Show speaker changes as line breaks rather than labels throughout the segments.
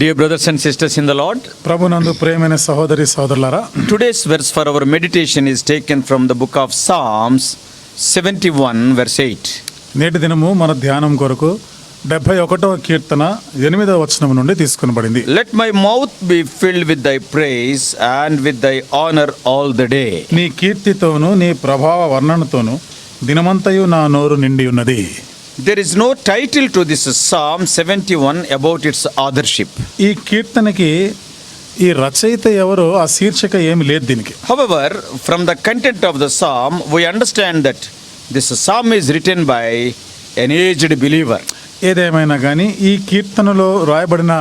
Dear brothers and sisters in the Lord,
ప్రభునందు ప్రియమైన సహోదరి సహోదరులారా,
today's verse for our meditation is taken from the book of Psalms 71 verse 8.
నేటి దినము మన ధ్యానం కొరకు 71వ కీర్తన 8వ వచనం నుండి తీసుకొనబడింది.
Let my mouth be filled with thy praise and with thy honor all the day.
నీ కీర్తితోను నీ ప్రభావ వర్ణనతోను దినమంతయు నా నోరు నిండి ఉన్నది.
There is no title to this Psalm 71 about its authorship.
ఈ కీర్తనకి ఈ రచయిత ఎవరో ఆ శీర్షిక ఏమి లేదు దీనికి.
However, from the content of the psalm, we understand that this psalm is written by an aged believer.
ఏదేమైనా కానీ ఈ కీర్తనలో రాయబడిన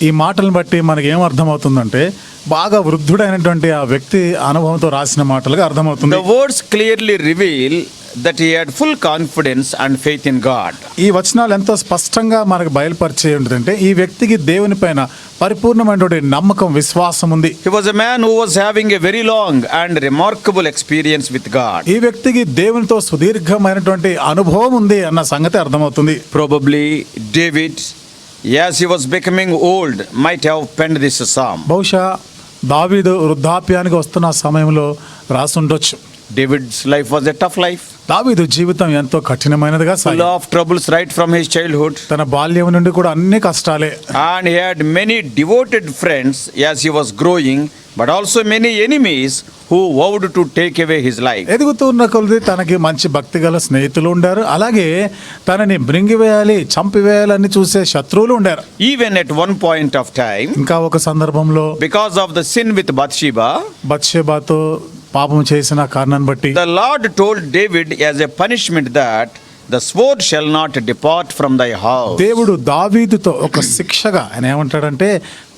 ఈ మాటలను బట్టి మనకి ఏం అర్థమవుతుందంటే బాగా వృద్ధుడైనటువంటి ఆ వ్యక్తి అనుభవంతో రాసిన మాటలుగా అర్థమవుతుంది.
The words clearly reveal that he had full confidence and faith in God.
ఈ వచనాలు ఎంతో స్పష్టంగా మనకు బయలుపరిచే ఉంటుందంటే ఈ వ్యక్తికి దేవుని పైన పరిపూర్ణమైనటువంటి నమ్మకం, విశ్వాసం ఉంది.
He was a man who was having a very long and remarkable experience with God.
ఈ వ్యక్తికి దేవునితో సుదీర్ఘమైనటువంటి అనుభవం ఉంది అన్న సంగతి అర్థమవుతుంది.
Probably David, as he was becoming old, might have penned this psalm.
బహుశా దావీదు వృద్ధాప్యానికి వస్తున్న సమయంలో రాసుండొచ్చు.
David's life was a tough life,
దావీదు జీవితం ఎంతో కఠినమైనదిగా
full
సాగింది.
of troubles right from his childhood.
తన బాల్యం నుండి కూడా అన్ని కష్టాలే.
And he had many devoted friends as he was growing, but also many enemies who vowed to take away his life.
ఎదుగుతూ ఉన్న కొలది తనకి మంచి భక్తి గల స్నేహితులు ఉండారు. అలాగే తనని మృంగివేయాలి, చంపివేయాలని చూసే శత్రువులు ఉండారు.
Even at one point of time,
ఇంకా ఒక సందర్భంలో
because of the sin with Bathsheba,
బత్షెబాతో పాపం చేసిన కారణాన్ని బట్టి
the Lord told David as a punishment that the sword shall not depart from thy house.
దేవుడు దావీదుతో ఒక శిక్షగా ఆయన ఏమంటాడంటే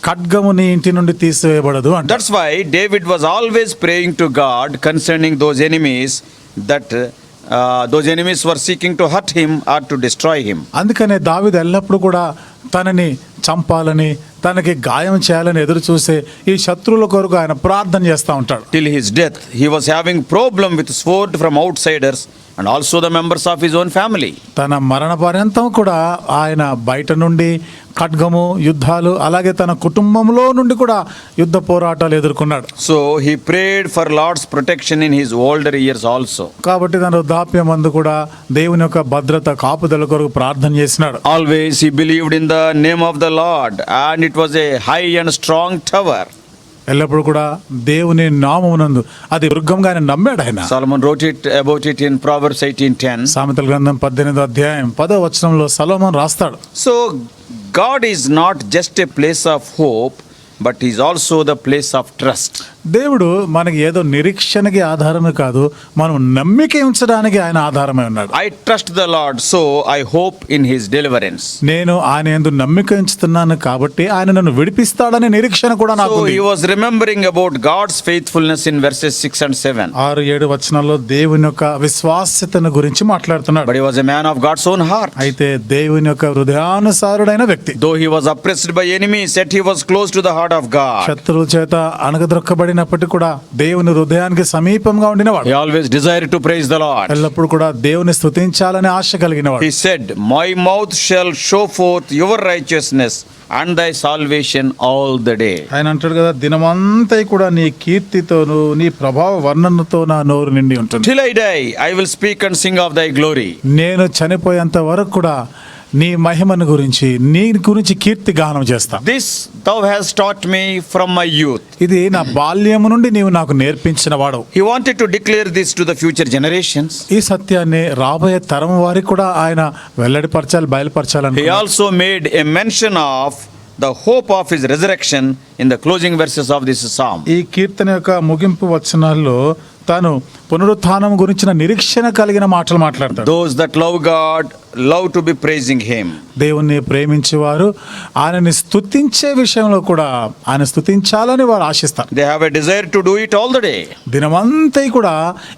ఖడ్గము నీ ఇంటి నుండి తీసివేయబడదు అంట.
That's why David was always praying to God concerning those enemies that those enemies were seeking to hurt him or to destroy him.
అందుకనే దావీదు ఎల్లప్పుడూ కూడా తనని చంపాలని, తనకి గాయం చేయాలని ఎదురు చూసే ఈ శత్రువుల కొరకు ఆయన ప్రార్థన చేస్తూ ఉంటాడు.
Till his death, he was having problem with sword from outsiders and also the members of his own family.
తన మరణ పర్యంతం కూడా ఆయన బయట నుండి ఖడ్గము, యుద్ధాలు, అలాగే తన కుటుంబంలో నుండి కూడా యుద్ధ పోరాటాలు ఎదుర్కొన్నాడు.
So he prayed for Lord's protection in his older years also.
కాబట్టి తన వృద్ధాప్యం అందు కూడా దేవుని యొక్క భద్రత, కాపుదల కొరకు ప్రార్థన చేసినాడు.
Always he believed in the name of the Lord, and it was a high and strong tower.
ఎల్లప్పుడు కూడా దేవుని నామమునందు అది దుర్గంగా ఆయన నమ్మాడు ఆయన.
Solomon wrote about it in Proverbs 18:10.
సామెతల గ్రంథం 18వ అధ్యాయం 10వ వచనంలో సొలొమోను రాస్తాడు.
So God is not just a place of hope, but he is also the place of trust.
దేవుడు మనకి ఏదో నిరీక్షణకి ఆధారమే కాదు, మనం నమ్మిక ఉంచడానికి ఆయన ఆధారమై ఉన్నాడు.
I trust the Lord, so I hope in his deliverance.
నేను ఆయన యందు నమ్మిక ఉంచుతున్నాను కాబట్టి ఆయన నన్ను విడిపిస్తాడనే నిరీక్షణ కూడా నాకు
So
ఉంది.
he was remembering about God's faithfulness in verses 6 and 7.
6-7 వచనాల్లో దేవుని యొక్క విశ్వాస్యతను గురించి మాట్లాడుతున్నాడు.
But he was a man of God's own heart.
అయితే దేవుని యొక్క హృదయానుసారుడైన వ్యక్తి.
Though he was oppressed by enemies, yet he was close to the heart of God.
శత్రువుల చేత అణగద్రొక్కబడినప్పటికీ కూడా దేవుని హృదయానికి సమీపంగా ఉండినవాడు.
He always desired to praise the Lord.
ఎల్లప్పుడు కూడా దేవుని స్తుతించాలని ఆశ కలిగినవాడు.
He said, "My mouth shall show forth your righteousness and thy salvation all the day."
ఆయన అంటాడు కదా, దినమంతా కూడా నీ కీర్తితోను నీ ప్రభావ వర్ణనతో నా నోరు నిండి ఉంటుంది.
Till I die, I will speak and sing of thy glory.
నేను చనిపోయేంత వరకు కూడా నీ మహిమను గురించి, నీ గురించి కీర్తి గానం చేస్తా.
This thou hast taught me from my youth.
ఇది నా బాల్యము నుండి నీవు నాకు నేర్పించిన వాడు.
He wanted to declare this to the future generations.
ఈ సత్యాన్ని రాబోయే తరం వారికి కూడా ఆయన వెల్లడిపరచాలి,
He
బయలుపరచాలని.
also made a mention of the hope of his resurrection in the closing verses of this psalm.
ఈ కీర్తన యొక్క ముగింపు వచనాల్లో తాను పునరుత్థానం గురించిన నిరీక్షణ కలిగిన మాటలు మాట్లాడతాడు.
Those that love God love to be praising him.
దేవుణ్ణి ప్రేమించేవారు ఆయనని స్తుతించే విషయంలో కూడా ఆయన స్తుతించాలని వారు ఆశిస్తారు.
They have a desire to do it all the day.
దినమంతా కూడా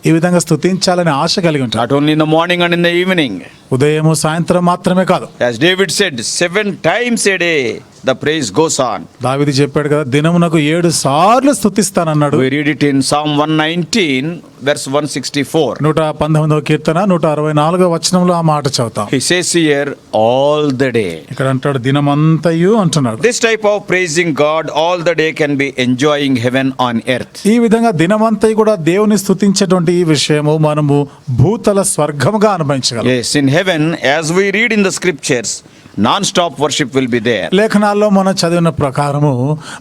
ఈ విధంగా స్తుతించాలని ఆశ కలిగి ఉంటారు.
Not only in the morning and in the evening.
ఉదయము, సాయంత్రం మాత్రమే కాదు.
As David said, 7 times a day the praise goes on.
దావీదు చెప్పాడు కదా, దినమునకు 7 సార్లు స్తుతిస్తానన్నాడు.
We read it in Psalm 119, verse 164.
119వ కీర్తన 164వ వచనంలో ఆ మాట చదువుతాం.
He says here, all the day.
ఇక్కడ అంటాడు దినమంతయు అంటున్నాడు.
This type of praising God all the day can be enjoying heaven on earth.
ఈ విధంగా దినమంతయు కూడా దేవుని స్తుతించేటువంటి ఈ విషయము మనము భూతల స్వర్గముగా అనుభవించగలం.
Yes, in heaven, as we read in the scriptures, non-stop worship will be there.
లేఖనాల్లో మనం చదివిన ప్రకారము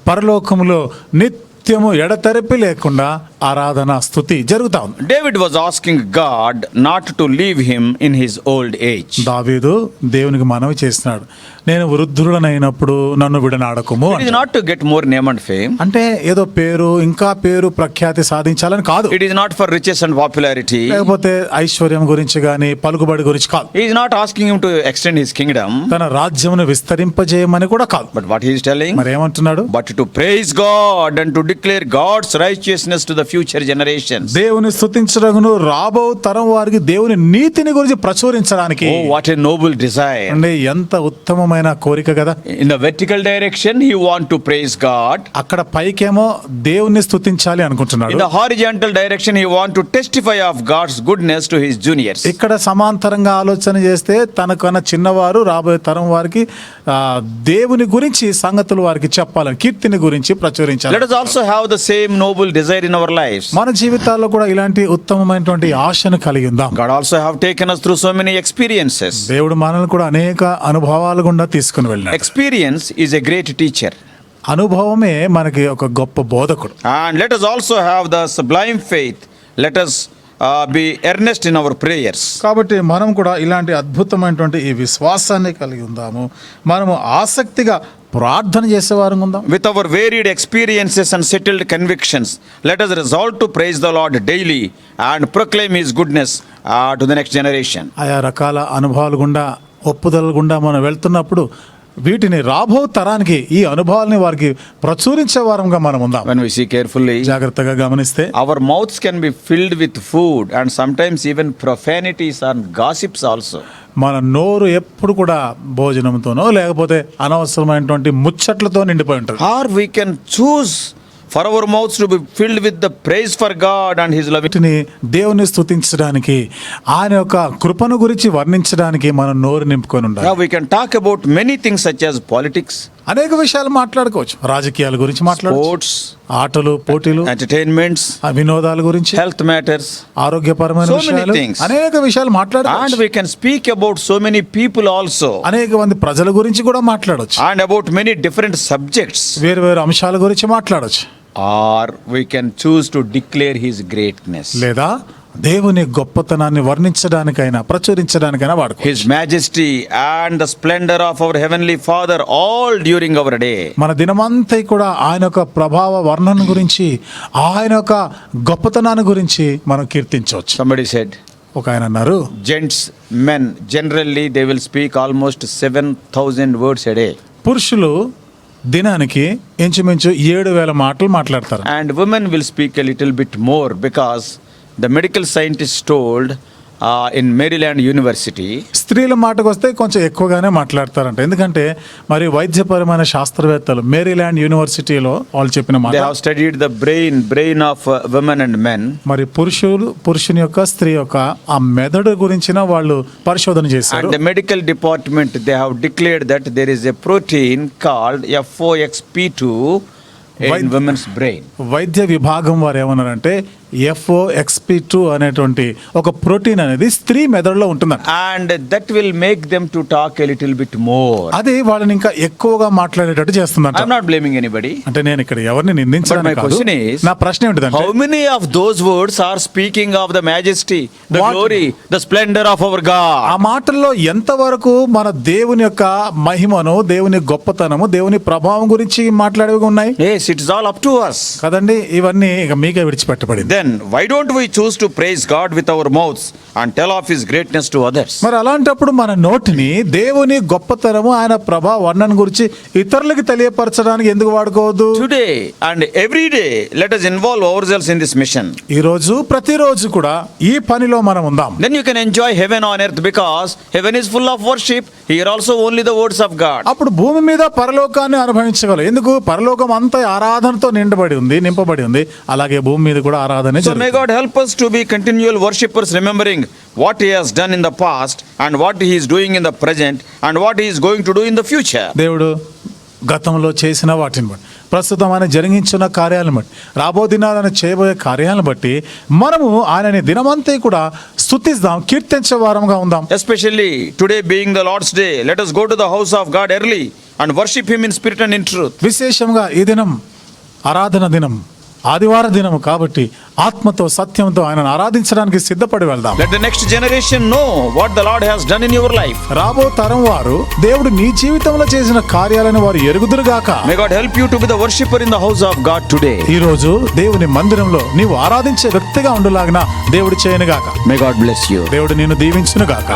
పరలోకములో నిత్యము ఎడతెరపి లేకుండా ఆరాధన స్తుతి జరుగుతా ఉంది.
David was asking God not to leave him in his old age.
దావీదు దేవునికి మనవి చేస్తున్నాడు, నేను వృద్ధుడనైనప్పుడు నన్ను విడనాడకుము.
It is not to get more name and fame.
అంటే ఏదో పేరు, ఇంకా పేరు ప్రఖ్యాతి సాధించాలని కాదు.
It is not for riches and popularity.
లేకపోతే ఐశ్వర్యం గురించి గాని పలుకుబడి గురించి కాదు.
He is not asking him to extend his kingdom.
తన రాజ్యమును విస్తరింపజేయమని కూడా కాదు.
But what he is telling?
మరి ఏమంటున్నాడు?
But to praise God and to declare God's righteousness to the future generations.
దేవుని స్తుతించడమును రాబో తరం వారికి దేవుని నీతిని గురించి ప్రచురించడానికి.
Oh, what a noble desire.
అంటే ఎంత ఉత్తమమైన కోరిక కదా.
In the vertical direction, he want to praise God.
అక్కడ పైకేమో దేవుని స్తుతించాలి అనుకుంటున్నాడు.
In the horizontal direction, he want to testify of God's goodness to his juniors.
ఇక్కడ సమాంతరంగా ఆలోచన చేస్తే తనకన్నా చిన్నవారు రాబోయే తరం వారికి దేవుని గురించి సంగతులు వారికి చెప్పాలని, కీర్తిని గురించి ప్రచురించాలి.
Let us also have the same noble desire in our lives.
మన జీవితాల్లో కూడా ఇలాంటి ఉత్తమమైనటువంటి ఆశను కలిగి ఉందాం.
God also have taken us through so many experiences.
దేవుడు మనల్ని కూడా అనేక అనుభవాల గుండా తీసుకుని వెళ్ళాడు.
Experience is a great teacher.
అనుభవమే మనకి ఒక గొప్ప బోధకుడు.
And let us also have the sublime faith. Let us be earnest in our prayers.
కాబట్టి మనం కూడా ఇలాంటి అద్భుతమైనటువంటి ఈ విశ్వాసాన్ని కలిగి ఉందాము. మనము ఆసక్తిగా ప్రార్థన చేసేవారు ఉందాం.
With our varied experiences and settled convictions, let us resolve to praise the Lord daily and proclaim his goodness to the next generation.
ఆయా రకాల అనుభవాలు గుండా, ఒప్పుదల గుండా మనం వెళ్తున్నప్పుడు వీటిని రాబో తరానికి ఈ అనుభవాలని వారికి ప్రచురించే వారంగా మనం ఉందాం.
When we see carefully,
జాగ్రత్తగా గమనిస్తే
our mouths can be filled with food and sometimes even profanities and gossips also.
మన నోరు ఎప్పుడు కూడా భోజనంతోనో లేకపోతే అనవసరమైనటువంటి ముచ్చట్లతో నిండిపోయి ఉంటుంది.
Or we can choose for our mouths to be filled with the praise for God and his love.
వీటిని దేవుని స్తుతించడానికి, ఆయన యొక్క కృపను గురించి వర్ణించడానికి మనం నోరు నింపుకొని ఉండాలి.
Now we can talk about many things such as politics,
అనేక విషయాలు మాట్లాడుకోవచ్చు. రాజకీయాల గురించి మాట్లాడవచ్చు,
sports,
ఆటలు పోటీలు,
entertainments,
వినోదాల గురించి,
health matters,
ఆరోగ్యపరమైన
so many
విషయాలు,
things.
అనేక విషయాలు
and
మాట్లాడవచ్చు.
we can speak about so many people also,
అనేక మంది ప్రజల గురించి కూడా మాట్లాడవచ్చు.
and about many different subjects.
వేరు వేరు అంశాల గురించి మాట్లాడవచ్చు.
Or we can choose to declare his greatness,
లేదా దేవుని గొప్పతనాన్ని వర్ణించడానికైనా ప్రచురించడానికైనా వాడుకో.
his majesty and the splendor of our heavenly Father all during our day.
మన దినమంతా కూడా ఆయన యొక్క ప్రభావ వర్ణన గురించి, ఆయన యొక్క గొప్పతనాన్ని గురించి మనం కీర్తించవచ్చు.
Somebody said,
ఒక ఆయన అన్నారు,
gents, men, generally they will speak almost 7,000 words a day.
పురుషులు దినానికి ఇంచుమించు 7,000 మాటలు మాట్లాడతారు.
And women will speak a little bit more because the medical scientists told in Maryland University.
స్త్రీల మాటకు వస్తే కొంచెం ఎక్కువగానే మాట్లాడతారంట. ఎందుకంటే మరి వైద్యపరమైన శాస్త్రవేత్తలు మేరీల్యాండ్ యూనివర్సిటీలో వాళ్ళు చెప్పిన మాట,
They have studied the brain of women and men.
మరి పురుషుని యొక్క స్త్రీ యొక్క ఆ మెదడు గురించిన వాళ్ళు పరిశోధన చేశారు.
And the medical department, they have declared that there is a protein called FOXP2 in women's brain.
వైద్య విభాగం వారు ఏమన్నారంటే FOXP2 అనేటువంటి ఒక ప్రోటీన్ అనేది స్త్రీ మెదడులో ఉంటుందంట.
And that will make them to talk a little bit more.
అది వాళ్ళని ఇంకా ఎక్కువగా మాట్లాడేటట్టు చేస్తుందంట.
I'm not blaming anybody.
అంటే నేను ఇక్కడ ఎవరిని నిందించడానికి
But my
కాదు.
question is,
నా ప్రశ్న ఏంటిదంటే,
how many of those words are speaking of the majesty, the
What?
glory, the splendor of our God?
ఆ మాటల్లో ఎంతవరకు మన దేవుని యొక్క మహిమను, దేవుని గొప్పతనము, దేవుని ప్రభావం గురించి మాట్లాడేవి ఉన్నాయి
Yes, it is all up to us.
కదండి. ఇవన్నీ ఇక మీకే విడిచిపెట్టబడింది.
then why don't we choose to praise God with our mouths and tell of his greatness to others?
మరి అలాంటప్పుడు మన నోటిని దేవుని గొప్పతనము ఆయన ప్రభా వర్ణన గురించి ఇతరులకు తెలియపరచడానికి ఎందుకు వాడుకోవద్దు?
Today and every day, let us involve ourselves in this mission.
ఈ రోజు ప్రతిరోజు కూడా ఈ పనిలో మనం ఉందాం.
Then you can enjoy heaven on earth, because heaven is full of worship. Here also only the words of God.
అప్పుడు భూమి మీద పరలోకాన్ని అనుభవించగలం. ఎందుకు? పరలోకం అంతా ఆరాధనతో నింపబడి ఉంది. అలాగే భూమి మీద కూడా ఆరాధన
So may God help us to be continual worshippers, remembering what he has done in the past and what he is doing in the present and what he is going to do in the future.
దేవుడు గతంలో చేసిన వాటిని బట్టి, ప్రస్తుతం ఆయన జరిగించిన కార్యాలను బట్టి, రాబో దినాలను చేయబోయే కార్యాలను బట్టి మనము ఆయనని దినమంతా కూడా స్తుతిద్దాం, కీర్తించే వారంగా ఉందాం.
Especially today being the Lord's day, let us go to the house of God early and worship him in spirit and in truth.
విశేషంగా ఈ దినం ఆరాధన దినం, ఆదివార దినము కాబట్టి ఆత్మతో సత్యంతో ఆయనను ఆరాధించడానికి సిద్ధపడి వెళ్దాం.
Let the next generation know what the Lord has done in your life.
రాబో తరం వారు దేవుడు నీ జీవితంలో చేసిన కార్యాలను వారు ఎరుగుదురుగాక.
May God help you to be the worshipper in the house of God today.
ఈ రోజు దేవుని మందిరంలో నీవు ఆరాధించే వ్యక్తిగా ఉండులాగిన దేవుడు చేయనుగాక.
May God bless you.
దేవుడు నిన్ను దీవించునుగాక.